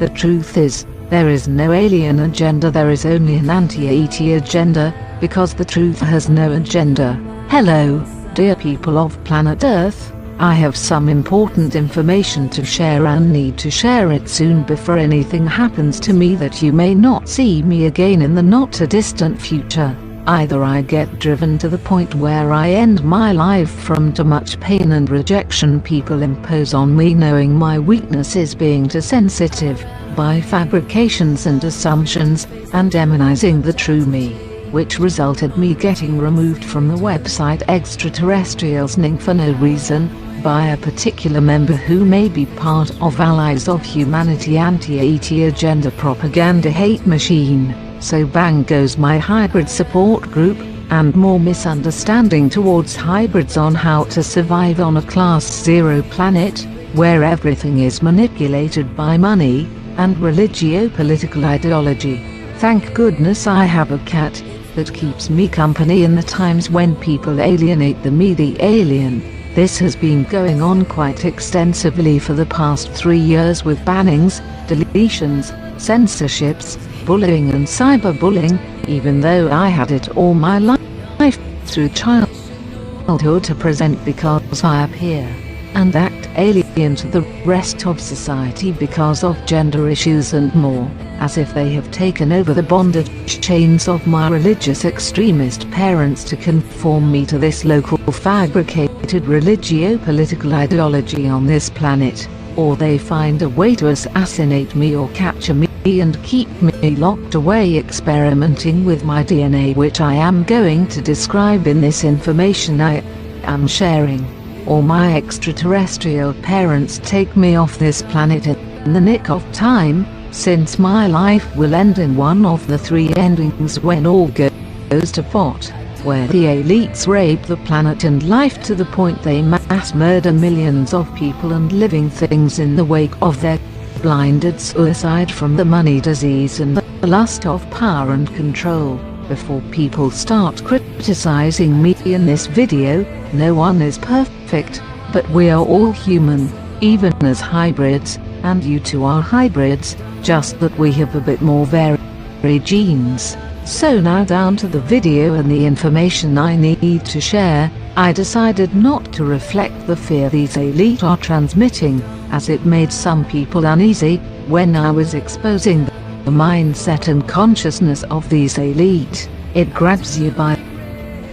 The truth is, there is no alien agenda, there is only an anti-ET agenda, because the truth has no agenda. Hello, dear people of planet Earth. I have some important information to share and need to share it soon before anything happens to me that you may not see me again in the not too distant future. Either I get driven to the point where I end my life from too much pain and rejection people impose on me, knowing my weakness is being too sensitive, by fabrications and assumptions, and demonizing the true me, which resulted me getting removed from the website Extraterrestrials Ning for no reason, by a particular member who may be part of Allies of Humanity anti-ET agenda propaganda hate machine. So bang goes my hybrid support group, and more misunderstanding towards hybrids on how to survive on a class 0 planet, where everything is manipulated by money and religio-political ideology. Thank goodness I have a cat that keeps me company in the times when people alienate the alien. This has been going on quite extensively for the past 3 years with bannings, deletions, censorships, bullying and cyberbullying, even though I had it all my life through childhood to present because I appear and act alien to the rest of society because of gender issues and more, as if they have taken over the bondage chains of my religious extremist parents to conform me to this local fabricated religio-political ideology on this planet, or they find a way to assassinate me or capture me and keep me locked away experimenting with my DNA, which I am going to describe in this information I am sharing. Or my extraterrestrial parents take me off this planet in the nick of time, since my life will end in one of the 3 endings when all goes to pot, where the elites rape the planet and life to the point they mass murder millions of people and living things in the wake of their blinded suicide from the money disease and the lust of power and control. Before people start criticizing me in this video, no one is perfect, but we are all human, even as hybrids, and you too are hybrids, just that we have a bit more varied genes. So now down to the video and the information I need to share. I decided not to reflect the fear these elite are transmitting, as it made some people uneasy when I was exposing the mindset and consciousness of these elite. It grabs you by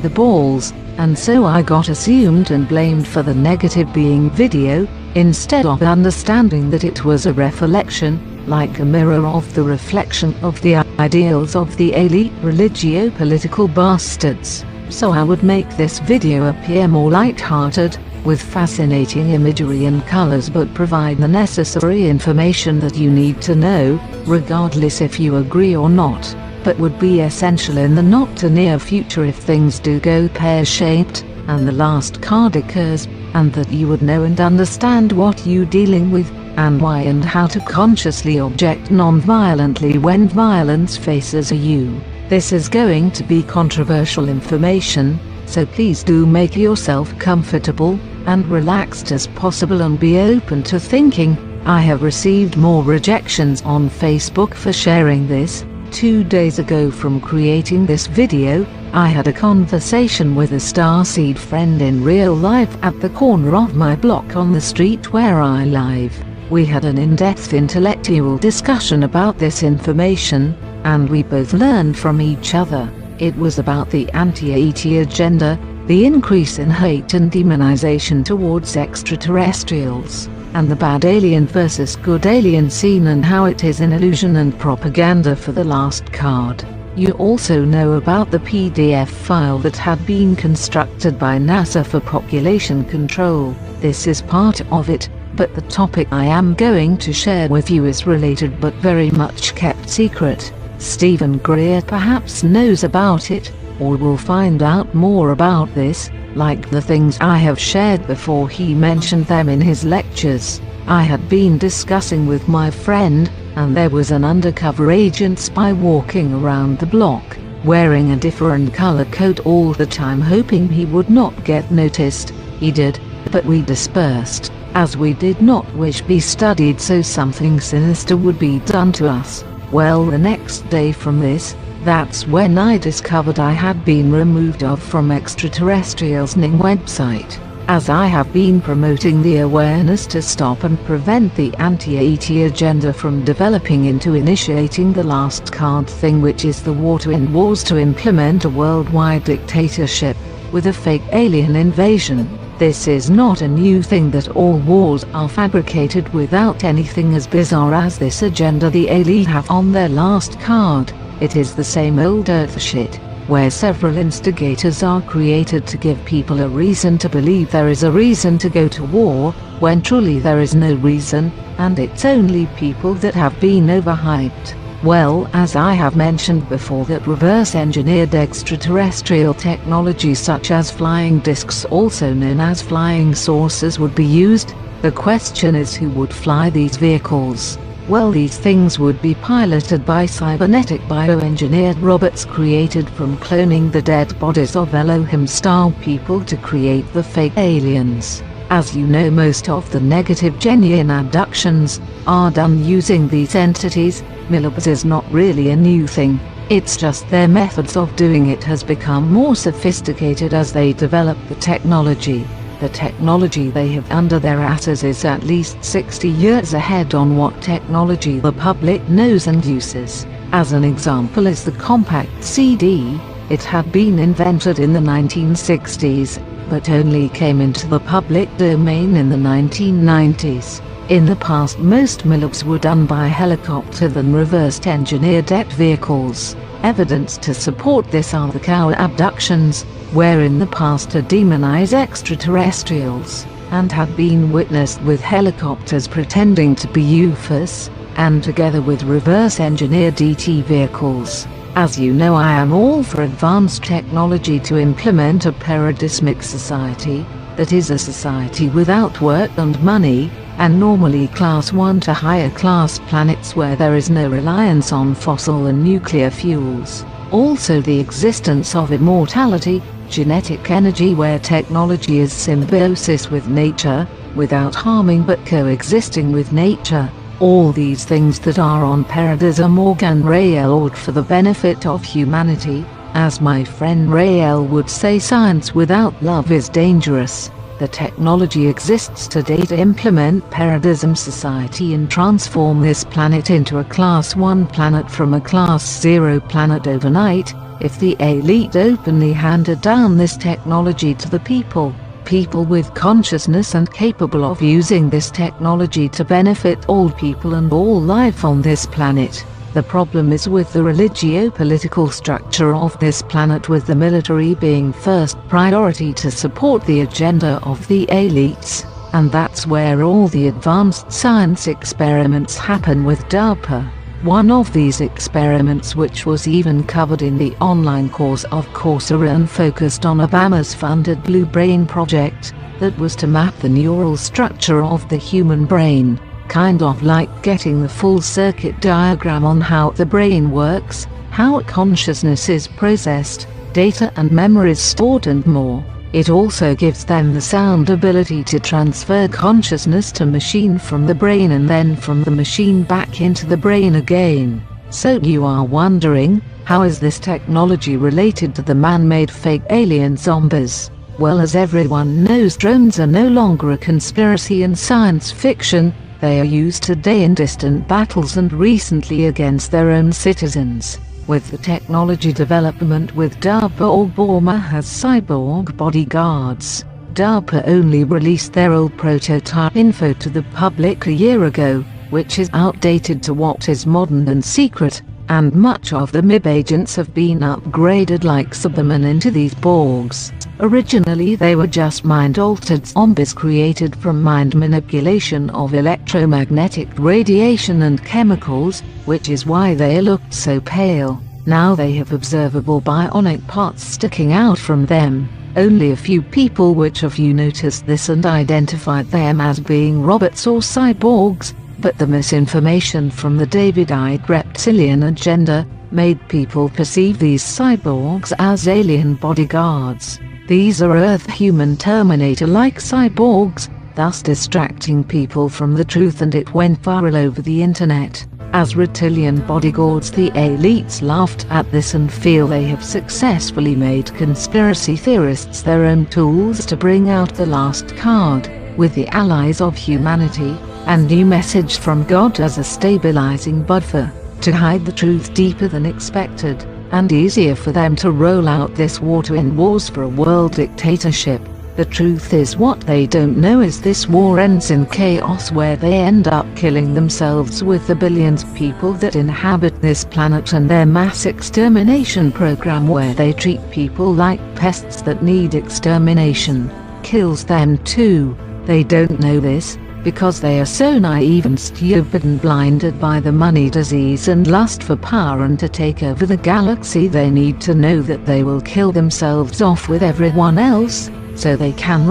the balls, and so I got assumed and blamed for the negative being video, instead of understanding that it was a reflection, like a mirror of the reflection of the ideals of the elite religio-political bastards. So I would make this video appear more light-hearted, with fascinating imagery and colors, but provide the necessary information that you need to know, regardless if you agree or not, but would be essential in the not too near future if things do go pear-shaped, and the last card occurs, and that you would know and understand what you're dealing with, and why and how to consciously object non-violently when violence faces you. This is going to be controversial information, so please do make yourself comfortable and relaxed as possible and be open to thinking. I have received more rejections on Facebook for sharing this. 2 days ago from creating this video, I had a conversation with a starseed friend in real life at the corner of my block on the street where I live. We had an in-depth intellectual discussion about this information, and we both learned from each other. It was about the anti-ET agenda, the increase in hate and demonization towards extraterrestrials, and the bad alien versus good alien scene and how it is an illusion and propaganda for the last card. You also know about the PDF file that had been constructed by NASA for population control. This is part of it, but the topic I am going to share with you is related but very much kept secret. Stephen Greer perhaps knows about it, or will find out more about this, like the things I have shared before he mentioned them in his lectures. I had been discussing with my friend, and there was an undercover agent spy walking around the block, wearing a different color coat all the time, hoping he would not get noticed. He did, but we dispersed. as we did not wish be studied so something sinister would be done to us. Well, the next day from this, that's when I discovered I had been removed from Extraterrestrials' Ning website, as I have been promoting the awareness to stop and prevent the anti-ET agenda from developing into initiating the last card thing, which is the war to end wars to implement a worldwide dictatorship, with a fake alien invasion. This is not a new thing that all wars are fabricated without anything as bizarre as this agenda the elite have on their last card. It is the same old earth shit, where several instigators are created to give people a reason to believe there is a reason to go to war, when truly there is no reason, and it's only people that have been overhyped. Well, as I have mentioned before, that reverse-engineered extraterrestrial technology such as flying discs, also known as flying saucers, would be used. The question is, who would fly these vehicles? Well, these things would be piloted by cybernetic bioengineered robots created from cloning the dead bodies of Elohim-style people to create the fake aliens. As you know, most of the negative genuine abductions are done using these entities. Milobs is not really a new thing, it's just their methods of doing it has become more sophisticated as they develop the technology. The technology they have under their asses is at least 60 years ahead on what technology the public knows and uses. As an example is the compact CD. It had been invented in the 1960s, but only came into the public domain in the 1990s. In the past, most milobs were done by helicopter than reversed engineered jet vehicles. Evidence to support this are the cow abductions, where in the past to demonize extraterrestrials, and had been witnessed with helicopters pretending to be UFOs, and together with reverse engineered ET vehicles. As you know, I am all for advanced technology to implement a paradismic society, that is a society without work and money, and normally class 1 to higher class planets where there is no reliance on fossil and nuclear fuels. Also the existence of immortality, genetic energy, where technology is symbiosis with nature, without harming but coexisting with nature. All these things that are on Paradism Organ Rael for the benefit of humanity. As my friend Rael would say, science without love is dangerous. The technology exists today to implement Paradism society and transform this planet into a class 1 planet from a class 0 planet overnight, if the elite openly handed down this technology to the people. People with consciousness and capable of using this technology to benefit all people and all life on this planet. The problem is with the religio-political structure of this planet, with the military being first priority to support the agenda of the elites, and that's where all the advanced science experiments happen with DARPA. One of these experiments, which was even covered in the online course of Coursera and focused on Obama's funded Blue Brain project, that was to map the neural structure of the human brain. Kind of like getting the full circuit diagram on how the brain works, how consciousness is processed, data and memories stored and more. It also gives them the sound ability to transfer consciousness to machine from the brain and then from the machine back into the brain again. So you are wondering, how is this technology related to the man-made fake alien zombies? Well, as everyone knows, drones are no longer a conspiracy and science fiction. They are used today in distant battles and recently against their own citizens. With the technology development with DARPA, Obama has cyborg bodyguards. DARPA only released their old prototype info to the public a year ago, which is outdated to what is modern and secret, and much of the MIB agents have been upgraded like Superman into these Borgs. Originally they were just mind-altered zombies created from mind manipulation of electromagnetic radiation and chemicals, which is why they looked so pale. Now they have observable bionic parts sticking out from them. Only a few people which of you noticed this and identified them as being robots or cyborgs, but the misinformation from the David-eyed reptilian agenda made people perceive these cyborgs as alien bodyguards. These are Earth human Terminator-like cyborgs, thus distracting people from the truth, and it went viral over the internet. As reptilian bodyguards, the elites laughed at this and feel they have successfully made conspiracy theorists their own tools to bring out the last card, with the allies of humanity, and new message from God as a stabilizing buffer, to hide the truth deeper than expected, and easier for them to roll out this war to end wars for a world dictatorship. The truth is, what they don't know is this war ends in chaos, where they end up killing themselves with the billions of people that inhabit this planet, and their mass extermination program, where they treat people like pests that need extermination, kills them too. They don't know this, because they are so naive and stupid and blinded by the money disease and lust for power and to take over the galaxy. They need to know that they will kill themselves off with everyone else, so they can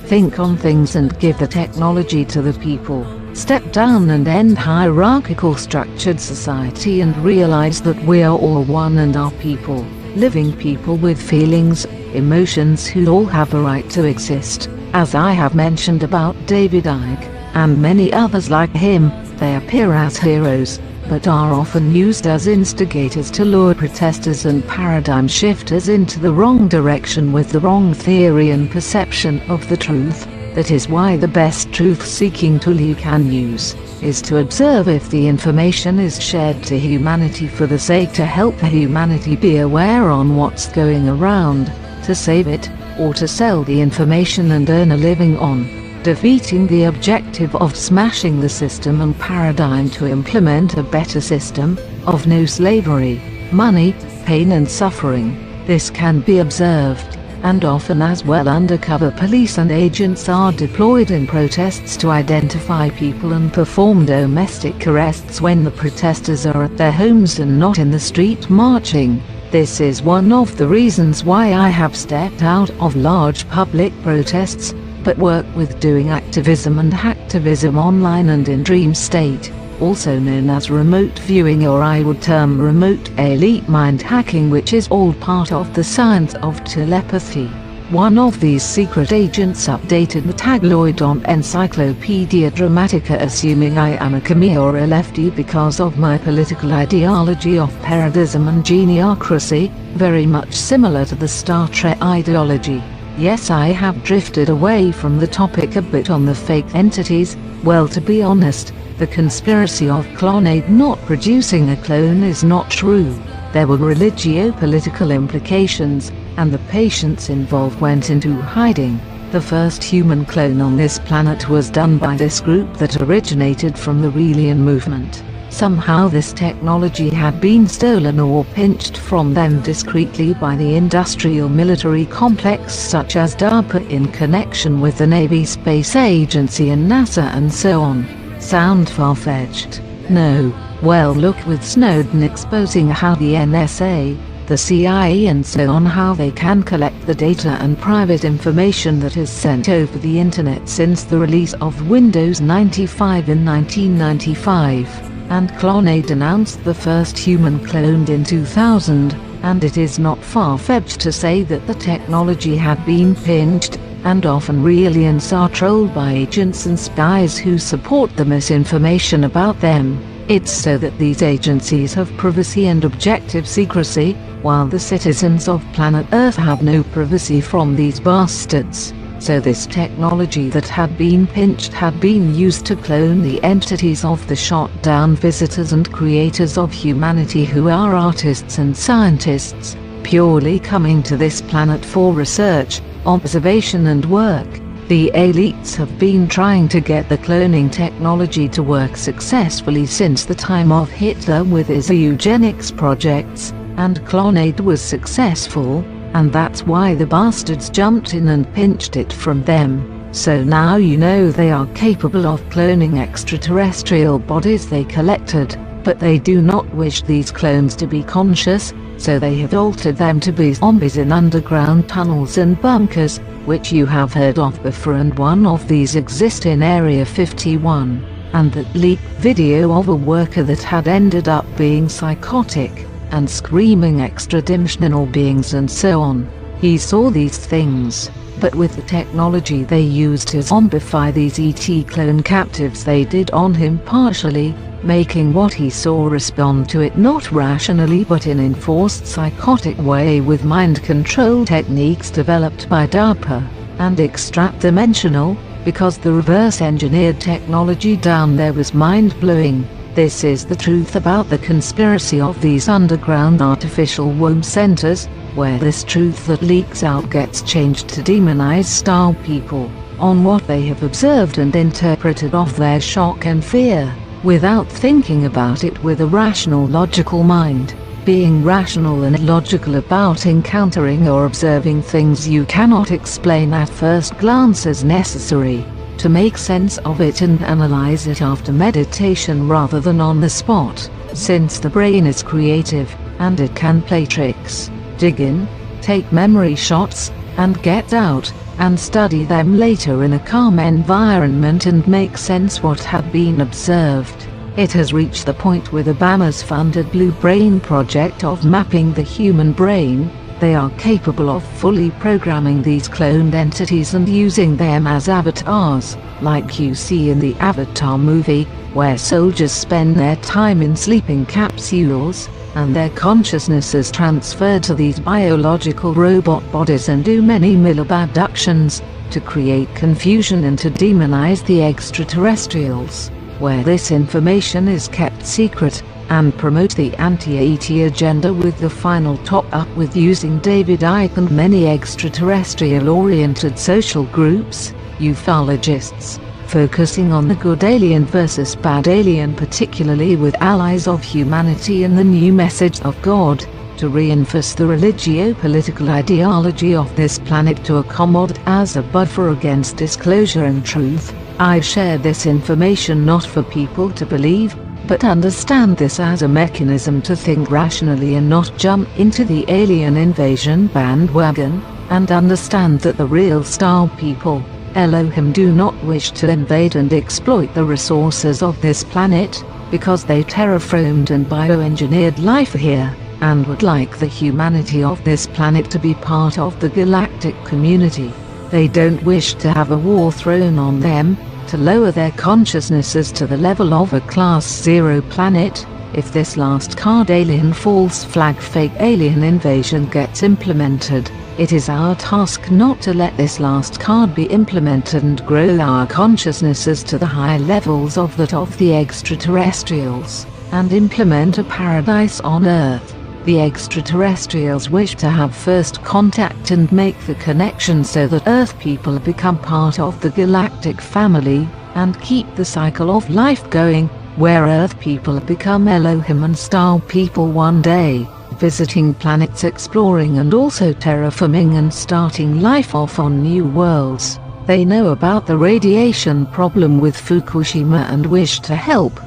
think on things and give the technology to the people, step down and end hierarchical structured society, and realize that we are all one and are people, living people with feelings, emotions, who all have a right to exist. As I have mentioned about David Icke, and many others like him, they appear as heroes, but are often used as instigators to lure protesters and paradigm shifters into the wrong direction with the wrong theory and perception of the truth. That is why the best truth-seeking tool you can use is to observe if the information is shared to humanity for the sake to help humanity be aware on what's going around, to save it, or to sell the information and earn a living on, defeating the objective of smashing the system and paradigm to implement a better system, of no slavery, money, pain and suffering. This can be observed, and often as well. Undercover police and agents are deployed in protests to identify people and perform domestic arrests when the protesters are at their homes and not in the street marching. This is one of the reasons why I have stepped out of large public protests, but work with doing activism and hacktivism online and in dream state, also known as remote viewing, or I would term remote elite mind hacking, which is all part of the science of telepathy. One of these secret agents updated the tagloid on Encyclopedia Dramatica, assuming I am a commie or a lefty because of my political ideology of paradism and geniocracy, very much similar to the Star Trek ideology. Yes, I have drifted away from the topic a bit on the fake entities. Well, to be honest, the conspiracy of Clonaid not producing a clone is not true. There were religio-political implications, and the patients involved went into hiding. The first human clone on this planet was done by this group that originated from the Relian movement. Somehow this technology had been stolen or pinched from them discreetly by the industrial military complex such as DARPA in connection with the Navy Space Agency and NASA and so on. Sound far-fetched? No. Well, look with Snowden exposing how the NSA, the CIA and so on, how they can collect the data and private information that is sent over the internet since the release of Windows 95 in 1995, and Clonaid announced the first human cloned in 2000, and it is not far-fetched to say that the technology had been pinched, and often Relians are trolled by agents and spies who support the misinformation about them. It's so that these agencies have privacy and objective secrecy, while the citizens of planet Earth have no privacy from these bastards. So this technology that had been pinched had been used to clone the entities of the shot-down visitors and creators of humanity, who are artists and scientists, purely coming to this planet for research, observation and work. The elites have been trying to get the cloning technology to work successfully since the time of Hitler with his eugenics projects, and Clonaid was successful, and that's why the bastards jumped in and pinched it from them. So now you know they are capable of cloning extraterrestrial bodies they collected, but they do not wish these clones to be conscious, so they have altered them to be zombies in underground tunnels and bunkers, which you have heard of before, and one of these exists in Area 51, and that leaked video of a worker that had ended up being psychotic, and screaming extra-dimensional beings and so on. He saw these things, but with the technology they used to zombify these ET clone captives, they did on him partially, making what he saw respond to it not rationally but in enforced psychotic way with mind control techniques developed by DARPA, and extract-dimensional, because the reverse-engineered technology down there was mind-blowing. This is the truth about the conspiracy of these underground artificial womb centers, where this truth that leaks out gets changed to demonize star people, on what they have observed and interpreted of their shock and fear, without thinking about it with a rational logical mind. Being rational and logical about encountering or observing things you cannot explain at first glance is necessary, to make sense of it and analyze it after meditation rather than on the spot, since the brain is creative, and it can play tricks, dig in, take memory shots, and get out, and study them later in a calm environment and make sense what had been observed. It has reached the point with Obama's funded Blue Brain project of mapping the human brain. They are capable of fully programming these cloned entities and using them as avatars, like you see in the Avatar movie, where soldiers spend their time in sleeping capsules, and their consciousness is transferred to these biological robot bodies and do many abductions, to create confusion and to demonize the extraterrestrials, where this information is kept secret, and promote the anti-ET agenda with the final top-up with using David Icke and many extraterrestrial-oriented social groups, ufologists, focusing on the good alien versus bad alien, particularly with allies of humanity and the new message of God, to reinforce the religio-political ideology of this planet to accommodate as a buffer against disclosure and truth. I share this information not for people to believe, but understand this as a mechanism to think rationally and not jump into the alien invasion bandwagon, and understand that the real star people, Elohim, do not wish to invade and exploit the resources of this planet, because they terraformed and bioengineered life here, and would like the humanity of this planet to be part of the galactic community. They don't wish to have a war thrown on them, to lower their consciousnesses to the level of a Class 0 planet. If this last card alien false flag fake alien invasion gets implemented, it is our task not to let this last card be implemented and grow our consciousnesses to the higher levels of that of the extraterrestrials, and implement a paradise on Earth. The extraterrestrials wish to have first contact and make the connection so that Earth people become part of the galactic family, and keep the cycle of life going, where Earth people become Elohim and star people one day, visiting planets, exploring and also terraforming and starting life off on new worlds. They know about the radiation problem with Fukushima and wish to help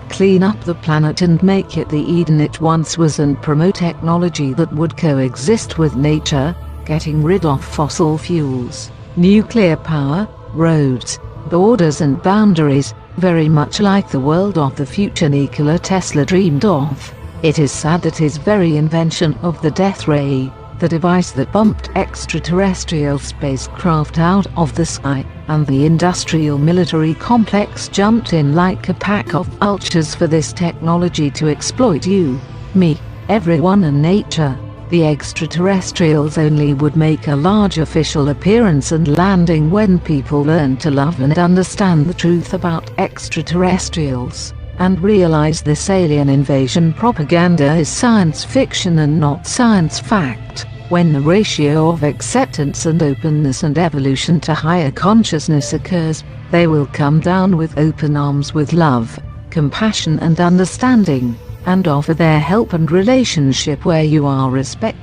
clean up the planet and make it the Eden it once was, and promote technology that would coexist with nature, getting rid of fossil fuels, nuclear power, roads, borders and boundaries, very much like the world of the future Nikola Tesla dreamed of. It is sad that his very invention of the death ray, the device that bumped extraterrestrial spacecraft out of the sky, and the industrial military complex jumped in like a pack of vultures for this technology to exploit you, me, everyone and nature. The extraterrestrials only would make a large official appearance and landing when people learn to love and understand the truth about extraterrestrials, and realize this alien invasion propaganda is science fiction and not science fact. When the ratio of acceptance and openness and evolution to higher consciousness occurs, they will come down with open arms with love, compassion and understanding, and offer their help and relationship where you are respected.